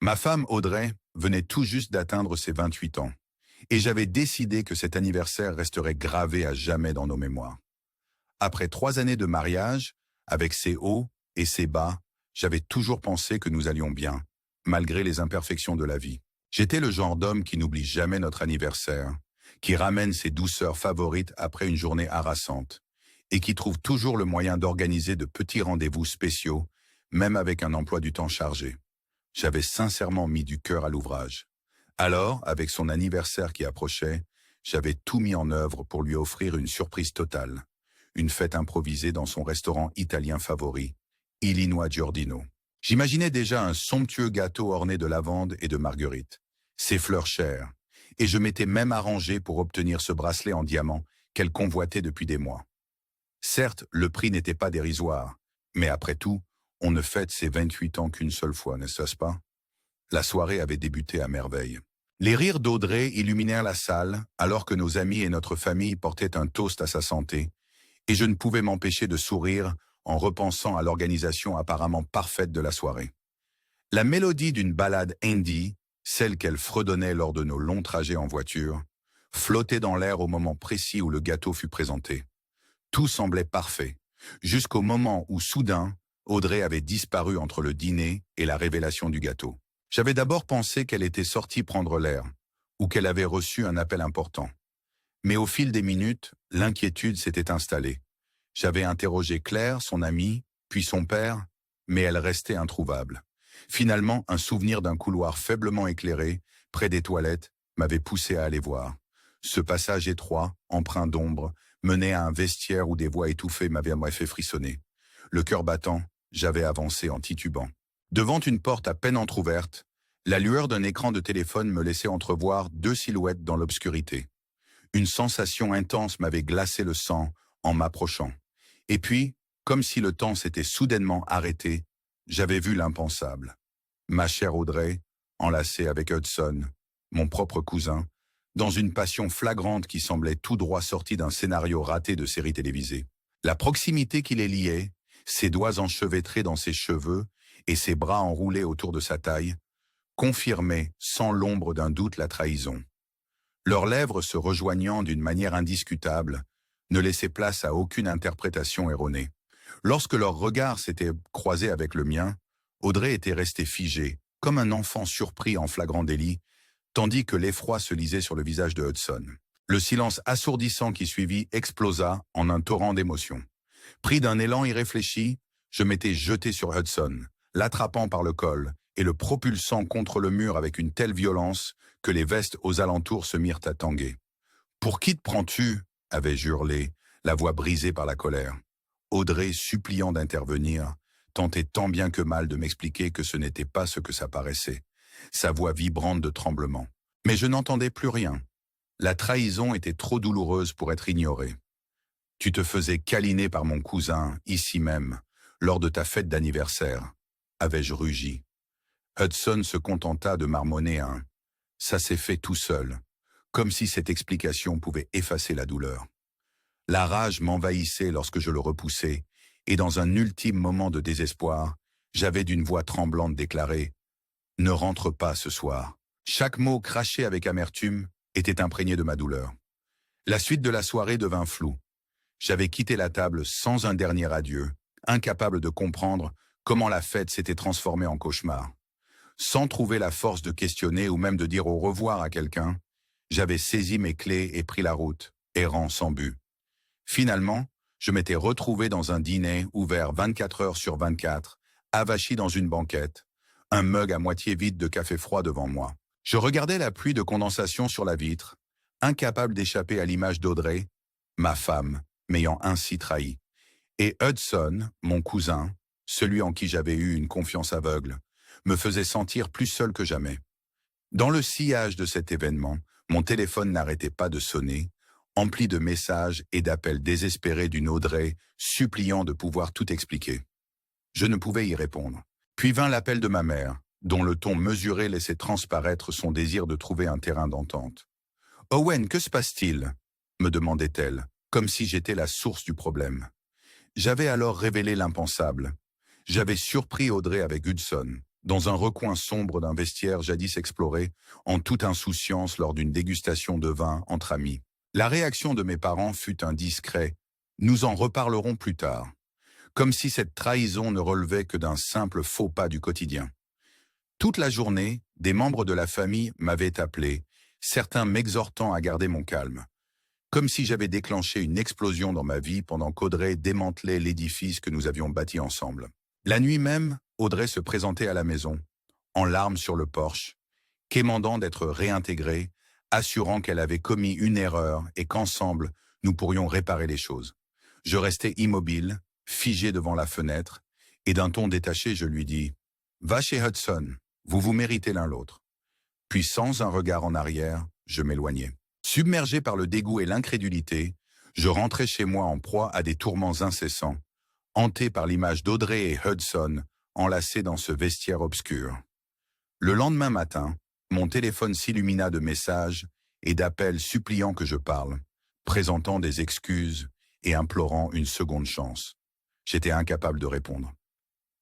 Ma femme Audrey venait tout juste d'atteindre ses 28 ans, et j'avais décidé que cet anniversaire resterait gravé à jamais dans nos mémoires. Après 3 années de mariage, avec ses hauts et ses bas, j'avais toujours pensé que nous allions bien, malgré les imperfections de la vie. J'étais le genre d'homme qui n'oublie jamais notre anniversaire, qui ramène ses douceurs favorites après une journée harassante, et qui trouve toujours le moyen d'organiser de petits rendez-vous spéciaux, même avec un emploi du temps chargé. J'avais sincèrement mis du cœur à l'ouvrage. Alors, avec son anniversaire qui approchait, j'avais tout mis en œuvre pour lui offrir une surprise totale. Une fête improvisée dans son restaurant italien favori, Illinois Giordino. J'imaginais déjà un somptueux gâteau orné de lavande et de marguerite, ses fleurs chères, et je m'étais même arrangé pour obtenir ce bracelet en diamant qu'elle convoitait depuis des mois. Certes, le prix n'était pas dérisoire, mais après tout, on ne fête ses 28 ans qu'une seule fois, n'est-ce pas? La soirée avait débuté à merveille. Les rires d'Audrey illuminèrent la salle, alors que nos amis et notre famille portaient un toast à sa santé, et je ne pouvais m'empêcher de sourire en repensant à l'organisation apparemment parfaite de la soirée. La mélodie d'une ballade indie, celle qu'elle fredonnait lors de nos longs trajets en voiture, flottait dans l'air au moment précis où le gâteau fut présenté. Tout semblait parfait, jusqu'au moment où soudain, Audrey avait disparu entre le dîner et la révélation du gâteau. J'avais d'abord pensé qu'elle était sortie prendre l'air, ou qu'elle avait reçu un appel important. Mais au fil des minutes, l'inquiétude s'était installée. J'avais interrogé Claire, son amie, puis son père, mais elle restait introuvable. Finalement, un souvenir d'un couloir faiblement éclairé, près des toilettes, m'avait poussé à aller voir. Ce passage étroit, empreint d'ombre, menait à un vestiaire où des voix étouffées m'avaient fait frissonner. Le cœur battant, j'avais avancé en titubant. Devant une porte à peine entr'ouverte, la lueur d'un écran de téléphone me laissait entrevoir 2 silhouettes dans l'obscurité. Une sensation intense m'avait glacé le sang en m'approchant. Et puis, comme si le temps s'était soudainement arrêté, j'avais vu l'impensable. Ma chère Audrey, enlacée avec Hudson, mon propre cousin, dans une passion flagrante qui semblait tout droit sortie d'un scénario raté de série télévisée. La proximité qui les liait, ses doigts enchevêtrés dans ses cheveux et ses bras enroulés autour de sa taille, confirmaient sans l'ombre d'un doute la trahison. Leurs lèvres se rejoignant d'une manière indiscutable, ne laissaient place à aucune interprétation erronée. Lorsque leur regard s'était croisé avec le mien, Audrey était restée figée, comme un enfant surpris en flagrant délit, tandis que l'effroi se lisait sur le visage de Hudson. Le silence assourdissant qui suivit explosa en un torrent d'émotions. Pris d'un élan irréfléchi, je m'étais jeté sur Hudson, l'attrapant par le col et le propulsant contre le mur avec une telle violence que les vestes aux alentours se mirent à tanguer. « Pour qui te prends-tu » avais-je hurlé, la voix brisée par la colère. Audrey, suppliant d'intervenir, tentait tant bien que mal de m'expliquer que ce n'était pas ce que ça paraissait, sa voix vibrante de tremblement. Mais je n'entendais plus rien. La trahison était trop douloureuse pour être ignorée. Tu te faisais câliner par mon cousin, ici même, lors de ta fête d'anniversaire, avais-je rugi. Hudson se contenta de marmonner un « ça s'est fait tout seul », comme si cette explication pouvait effacer la douleur. La rage m'envahissait lorsque je le repoussais, et dans un ultime moment de désespoir, j'avais d'une voix tremblante déclaré « Ne rentre pas ce soir ». Chaque mot craché avec amertume était imprégné de ma douleur. La suite de la soirée devint floue. J'avais quitté la table sans un dernier adieu, incapable de comprendre comment la fête s'était transformée en cauchemar. Sans trouver la force de questionner ou même de dire au revoir à quelqu'un, j'avais saisi mes clés et pris la route, errant sans but. Finalement, je m'étais retrouvé dans un dîner ouvert 24 heures sur 24, avachi dans une banquette, un mug à moitié vide de café froid devant moi. Je regardais la pluie de condensation sur la vitre, incapable d'échapper à l'image d'Audrey, ma femme, m'ayant ainsi trahi. Et Hudson, mon cousin, celui en qui j'avais eu une confiance aveugle, me faisait sentir plus seul que jamais. Dans le sillage de cet événement, mon téléphone n'arrêtait pas de sonner, empli de messages et d'appels désespérés d'une Audrey suppliant de pouvoir tout expliquer. Je ne pouvais y répondre. Puis vint l'appel de ma mère, dont le ton mesuré laissait transparaître son désir de trouver un terrain d'entente. « Owen, que se passe-t-il » me demandait-elle, comme si j'étais la source du problème. J'avais alors révélé l'impensable. J'avais surpris Audrey avec Hudson, dans un recoin sombre d'un vestiaire jadis exploré, en toute insouciance lors d'une dégustation de vin entre amis. La réaction de mes parents fut un discret « Nous en reparlerons plus tard », comme si cette trahison ne relevait que d'un simple faux pas du quotidien. Toute la journée, des membres de la famille m'avaient appelé, certains m'exhortant à garder mon calme, comme si j'avais déclenché une explosion dans ma vie pendant qu'Audrey démantelait l'édifice que nous avions bâti ensemble. La nuit même, Audrey se présentait à la maison, en larmes sur le porche, quémandant d'être réintégrée, assurant qu'elle avait commis une erreur et qu'ensemble, nous pourrions réparer les choses. Je restais immobile, figé devant la fenêtre, et d'un ton détaché, je lui dis « Va chez Hudson, vous vous méritez l'un l'autre. » Puis sans un regard en arrière, je m'éloignai. Submergé par le dégoût et l'incrédulité, je rentrais chez moi en proie à des tourments incessants, hanté par l'image d'Audrey et Hudson enlacés dans ce vestiaire obscur. Le lendemain matin, mon téléphone s'illumina de messages et d'appels suppliant que je parle, présentant des excuses et implorant une seconde chance. J'étais incapable de répondre.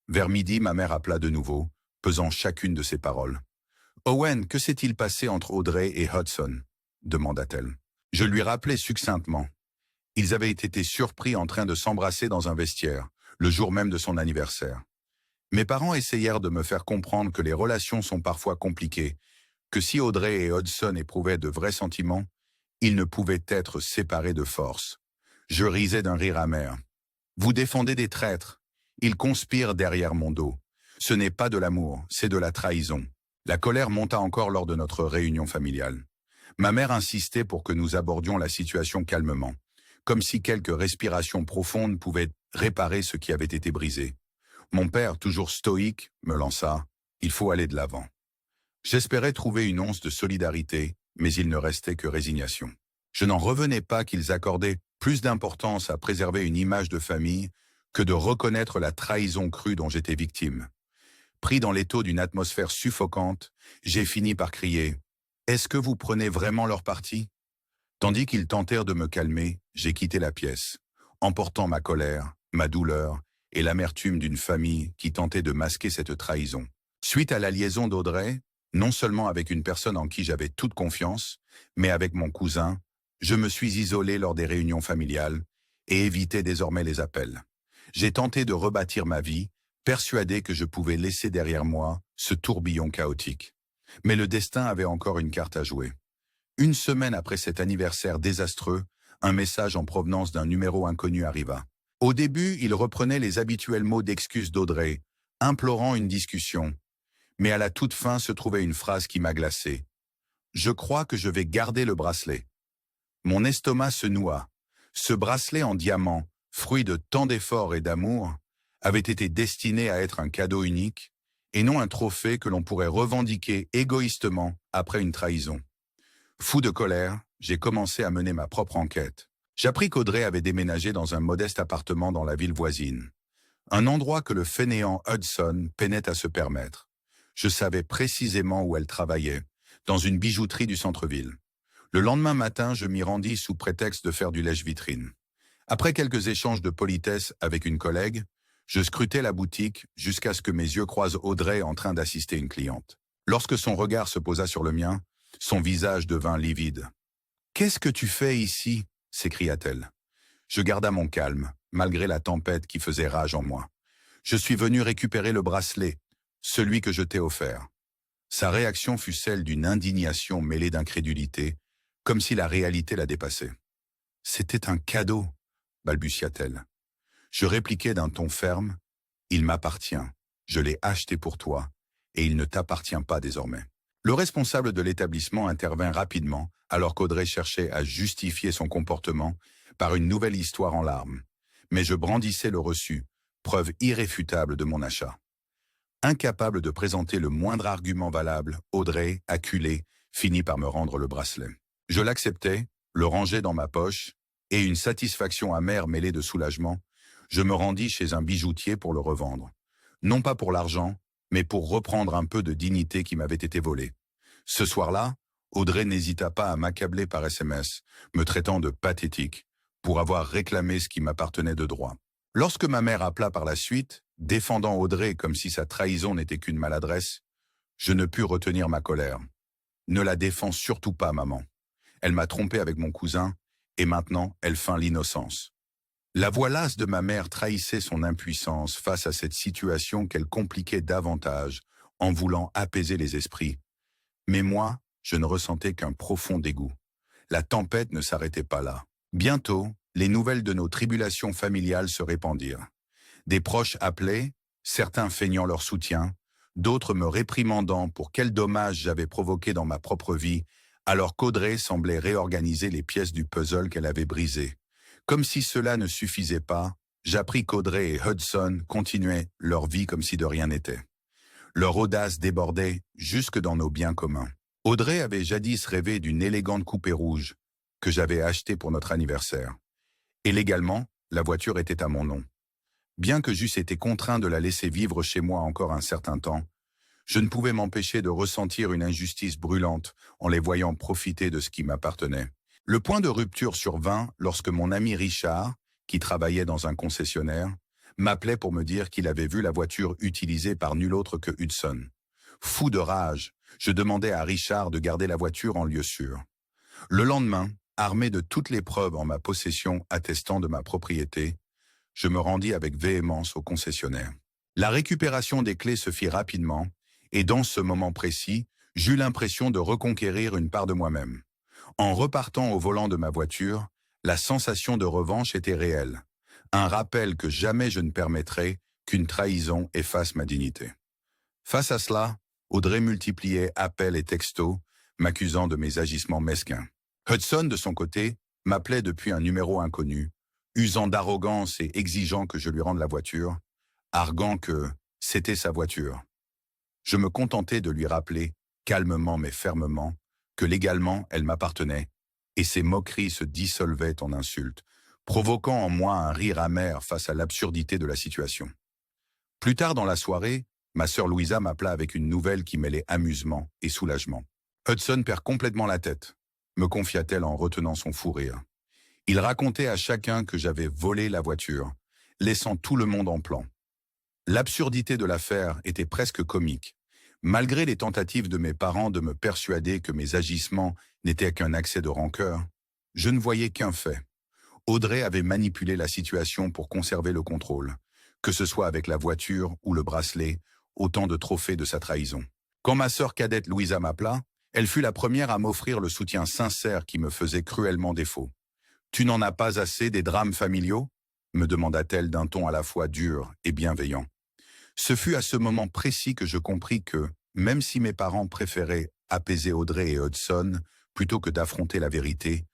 Vers midi, ma mère appela de nouveau, pesant chacune de ses paroles. « Owen, que s'est-il passé entre Audrey et Hudson ?» demanda-t-elle. Je lui rappelai succinctement. Ils avaient été surpris en train de s'embrasser dans un vestiaire, le jour même de son anniversaire. Mes parents essayèrent de me faire comprendre que les relations sont parfois compliquées, que si Audrey et Hudson éprouvaient de vrais sentiments, ils ne pouvaient être séparés de force. Je risais d'un rire amer. « Vous défendez des traîtres. Ils conspirent derrière mon dos. Ce n'est pas de l'amour, c'est de la trahison. » La colère monta encore lors de notre réunion familiale. Ma mère insistait pour que nous abordions la situation calmement, comme si quelques respirations profondes pouvaient réparer ce qui avait été brisé. Mon père, toujours stoïque, me lança « Il faut aller de l'avant ». J'espérais trouver une once de solidarité, mais il ne restait que résignation. Je n'en revenais pas qu'ils accordaient plus d'importance à préserver une image de famille que de reconnaître la trahison crue dont j'étais victime. Pris dans l'étau d'une atmosphère suffocante, j'ai fini par crier « Est-ce que vous prenez vraiment leur parti ?» Tandis qu'ils tentèrent de me calmer, j'ai quitté la pièce, emportant ma colère, ma douleur et l'amertume d'une famille qui tentait de masquer cette trahison. Suite à la liaison d'Audrey, non seulement avec une personne en qui j'avais toute confiance, mais avec mon cousin, je me suis isolé lors des réunions familiales et évitais désormais les appels. J'ai tenté de rebâtir ma vie, persuadé que je pouvais laisser derrière moi ce tourbillon chaotique. Mais le destin avait encore une carte à jouer. Une semaine après cet anniversaire désastreux, un message en provenance d'un numéro inconnu arriva. Au début, il reprenait les habituels mots d'excuse d'Audrey, implorant une discussion. Mais à la toute fin se trouvait une phrase qui m'a glacé. « Je crois que je vais garder le bracelet. » Mon estomac se noua. Ce bracelet en diamant, fruit de tant d'efforts et d'amour, avait été destiné à être un cadeau unique, et non un trophée que l'on pourrait revendiquer égoïstement après une trahison. Fou de colère, j'ai commencé à mener ma propre enquête. J'appris qu'Audrey avait déménagé dans un modeste appartement dans la ville voisine. Un endroit que le fainéant Hudson peinait à se permettre. Je savais précisément où elle travaillait, dans une bijouterie du centre-ville. Le lendemain matin, je m'y rendis sous prétexte de faire du lèche-vitrine. Après quelques échanges de politesse avec une collègue, je scrutais la boutique jusqu'à ce que mes yeux croisent Audrey en train d'assister une cliente. Lorsque son regard se posa sur le mien, son visage devint livide. « Qu'est-ce que tu fais ici ?» s'écria-t-elle. Je garda mon calme, malgré la tempête qui faisait rage en moi. Je suis venu récupérer le bracelet, celui que je t'ai offert. Sa réaction fut celle d'une indignation mêlée d'incrédulité, comme si la réalité la dépassait. « C'était un cadeau », balbutia-t-elle. Je répliquai d'un ton ferme, « Il m'appartient, je l'ai acheté pour toi, et il ne t'appartient pas désormais. » Le responsable de l'établissement intervint rapidement, alors qu'Audrey cherchait à justifier son comportement par une nouvelle histoire en larmes. Mais je brandissais le reçu, preuve irréfutable de mon achat. Incapable de présenter le moindre argument valable, Audrey, acculée, finit par me rendre le bracelet. Je l'acceptai, le rangeai dans ma poche, et une satisfaction amère mêlée de soulagement, je me rendis chez un bijoutier pour le revendre. Non pas pour l'argent, mais pour reprendre un peu de dignité qui m'avait été volée. Ce soir-là, Audrey n'hésita pas à m'accabler par SMS, me traitant de pathétique, pour avoir réclamé ce qui m'appartenait de droit. Lorsque ma mère appela par la suite, défendant Audrey comme si sa trahison n'était qu'une maladresse, je ne pus retenir ma colère. Ne la défends surtout pas, maman. Elle m'a trompé avec mon cousin, et maintenant elle feint l'innocence. La voix lasse de ma mère trahissait son impuissance face à cette situation qu'elle compliquait davantage en voulant apaiser les esprits. Mais moi, je ne ressentais qu'un profond dégoût. La tempête ne s'arrêtait pas là. Bientôt, les nouvelles de nos tribulations familiales se répandirent. Des proches appelaient, certains feignant leur soutien, d'autres me réprimandant pour quel dommage j'avais provoqué dans ma propre vie, alors qu'Audrey semblait réorganiser les pièces du puzzle qu'elle avait brisé. Comme si cela ne suffisait pas, j'appris qu'Audrey et Hudson continuaient leur vie comme si de rien n'était. Leur audace débordait jusque dans nos biens communs. Audrey avait jadis rêvé d'une élégante coupé rouge que j'avais achetée pour notre anniversaire. Et légalement, la voiture était à mon nom. Bien que j'eusse été contraint de la laisser vivre chez moi encore un certain temps, je ne pouvais m'empêcher de ressentir une injustice brûlante en les voyant profiter de ce qui m'appartenait. Le point de rupture survint lorsque mon ami Richard, qui travaillait dans un concessionnaire, m'appelait pour me dire qu'il avait vu la voiture utilisée par nul autre que Hudson. Fou de rage, je demandai à Richard de garder la voiture en lieu sûr. Le lendemain, armé de toutes les preuves en ma possession attestant de ma propriété, je me rendis avec véhémence au concessionnaire. La récupération des clés se fit rapidement, et dans ce moment précis, j'eus l'impression de reconquérir une part de moi-même. En repartant au volant de ma voiture, la sensation de revanche était réelle. Un rappel que jamais je ne permettrai qu'une trahison efface ma dignité. Face à cela, Audrey multipliait appels et textos, m'accusant de mes agissements mesquins. Hudson, de son côté, m'appelait depuis un numéro inconnu, usant d'arrogance et exigeant que je lui rende la voiture, arguant que c'était sa voiture. Je me contentais de lui rappeler, calmement mais fermement, que légalement elle m'appartenait, et ses moqueries se dissolvaient en insultes, provoquant en moi un rire amer face à l'absurdité de la situation. Plus tard dans la soirée, ma sœur Louisa m'appela avec une nouvelle qui mêlait amusement et soulagement. « Hudson perd complètement la tête », me confia-t-elle en retenant son fou rire. Il racontait à chacun que j'avais volé la voiture, laissant tout le monde en plan. L'absurdité de l'affaire était presque comique. Malgré les tentatives de mes parents de me persuader que mes agissements n'étaient qu'un accès de rancœur, je ne voyais qu'un fait. Audrey avait manipulé la situation pour conserver le contrôle, que ce soit avec la voiture ou le bracelet, autant de trophées de sa trahison. Quand ma sœur cadette Louisa m'appela, elle fut la première à m'offrir le soutien sincère qui me faisait cruellement défaut. « Tu n'en as pas assez des drames familiaux ?» me demanda-t-elle d'un ton à la fois dur et bienveillant. Ce fut à ce moment précis que je compris que, même si mes parents préféraient apaiser Audrey et Hudson plutôt que d'affronter la vérité,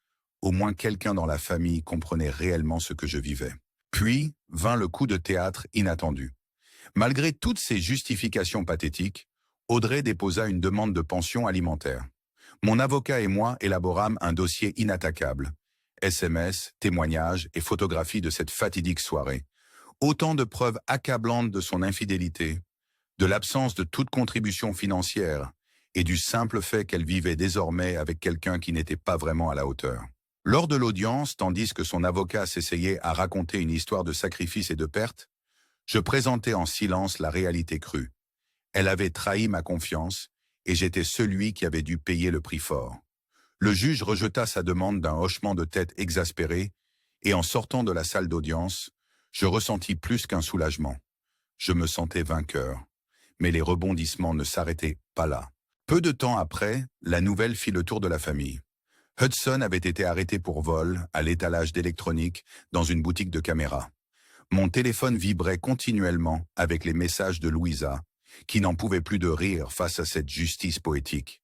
au moins quelqu'un dans la famille comprenait réellement ce que je vivais. Puis vint le coup de théâtre inattendu. Malgré toutes ces justifications pathétiques, Audrey déposa une demande de pension alimentaire. Mon avocat et moi élaborâmes un dossier inattaquable. SMS, témoignages et photographies de cette fatidique soirée. Autant de preuves accablantes de son infidélité, de l'absence de toute contribution financière et du simple fait qu'elle vivait désormais avec quelqu'un qui n'était pas vraiment à la hauteur. Lors de l'audience, tandis que son avocat s'essayait à raconter une histoire de sacrifice et de perte, je présentais en silence la réalité crue. Elle avait trahi ma confiance et j'étais celui qui avait dû payer le prix fort. Le juge rejeta sa demande d'un hochement de tête exaspéré et en sortant de la salle d'audience, je ressentis plus qu'un soulagement. Je me sentais vainqueur, mais les rebondissements ne s'arrêtaient pas là. Peu de temps après, la nouvelle fit le tour de la famille. Hudson avait été arrêté pour vol à l'étalage d'électronique dans une boutique de caméras. Mon téléphone vibrait continuellement avec les messages de Louisa, qui n'en pouvait plus de rire face à cette justice poétique.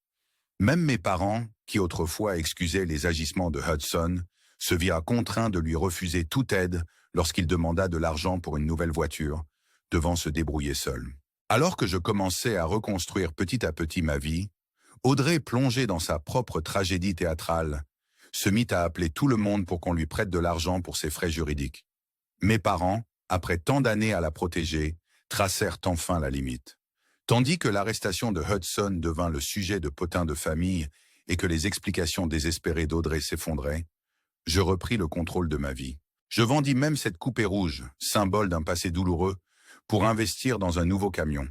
Même mes parents, qui autrefois excusaient les agissements de Hudson, se virent contraints de lui refuser toute aide lorsqu'il demanda de l'argent pour une nouvelle voiture, devant se débrouiller seul. Alors que je commençais à reconstruire petit à petit ma vie, Audrey, plongée dans sa propre tragédie théâtrale, se mit à appeler tout le monde pour qu'on lui prête de l'argent pour ses frais juridiques. Mes parents, après tant d'années à la protéger, tracèrent enfin la limite. Tandis que l'arrestation de Hudson devint le sujet de potins de famille et que les explications désespérées d'Audrey s'effondraient, je repris le contrôle de ma vie. Je vendis même cette coupé rouge, symbole d'un passé douloureux, pour investir dans un nouveau camion.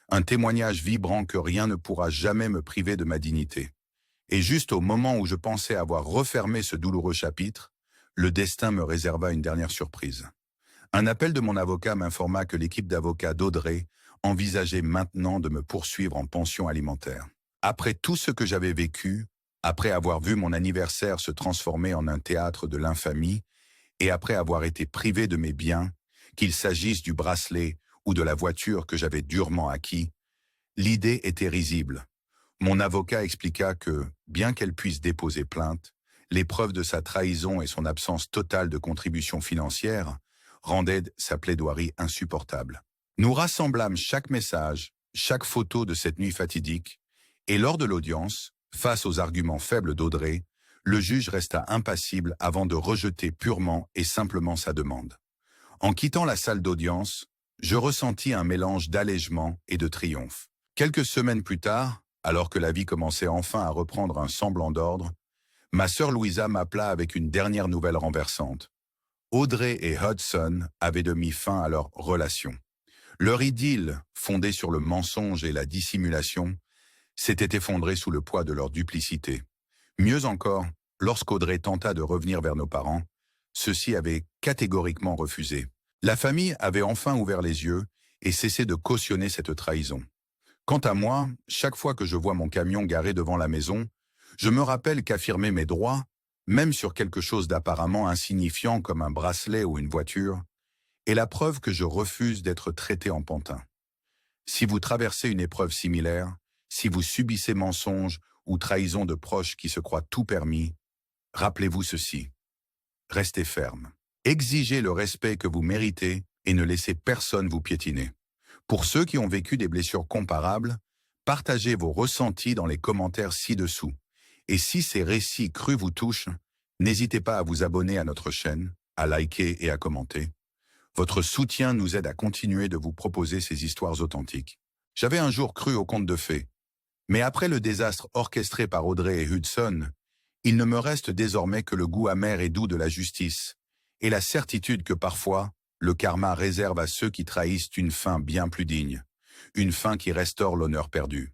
Un témoignage vibrant que rien ne pourra jamais me priver de ma dignité. Et juste au moment où je pensais avoir refermé ce douloureux chapitre, le destin me réserva une dernière surprise. Un appel de mon avocat m'informa que l'équipe d'avocats d'Audrey envisageait maintenant de me poursuivre en pension alimentaire. Après tout ce que j'avais vécu, après avoir vu mon anniversaire se transformer en un théâtre de l'infamie, et après avoir été privé de mes biens, qu'il s'agisse du bracelet ou de la voiture que j'avais durement acquis, l'idée était risible. Mon avocat expliqua que, bien qu'elle puisse déposer plainte, les preuves de sa trahison et son absence totale de contribution financière rendaient sa plaidoirie insupportable. Nous rassemblâmes chaque message, chaque photo de cette nuit fatidique, et lors de l'audience, face aux arguments faibles d'Audrey, le juge resta impassible avant de rejeter purement et simplement sa demande. En quittant la salle d'audience, je ressentis un mélange d'allègement et de triomphe. Quelques semaines plus tard, alors que la vie commençait enfin à reprendre un semblant d'ordre, ma sœur Louisa m'appela avec une dernière nouvelle renversante. Audrey et Hudson avaient mis fin à leur relation. Leur idylle, fondée sur le mensonge et la dissimulation, s'était effondrée sous le poids de leur duplicité. Mieux encore, lorsqu'Audrey tenta de revenir vers nos parents, ceux-ci avaient catégoriquement refusé. La famille avait enfin ouvert les yeux et cessé de cautionner cette trahison. Quant à moi, chaque fois que je vois mon camion garé devant la maison, je me rappelle qu'affirmer mes droits, même sur quelque chose d'apparemment insignifiant comme un bracelet ou une voiture, est la preuve que je refuse d'être traité en pantin. Si vous traversez une épreuve similaire, si vous subissez mensonges ou trahison de proches qui se croient tout permis, rappelez-vous ceci. Restez ferme. Exigez le respect que vous méritez et ne laissez personne vous piétiner. Pour ceux qui ont vécu des blessures comparables, partagez vos ressentis dans les commentaires ci-dessous. Et si ces récits crus vous touchent, n'hésitez pas à vous abonner à notre chaîne, à liker et à commenter. Votre soutien nous aide à continuer de vous proposer ces histoires authentiques. J'avais un jour cru aux contes de fées. Mais après le désastre orchestré par Audrey et Hudson, il ne me reste désormais que le goût amer et doux de la justice et la certitude que parfois, le karma réserve à ceux qui trahissent une fin bien plus digne, une fin qui restaure l'honneur perdu.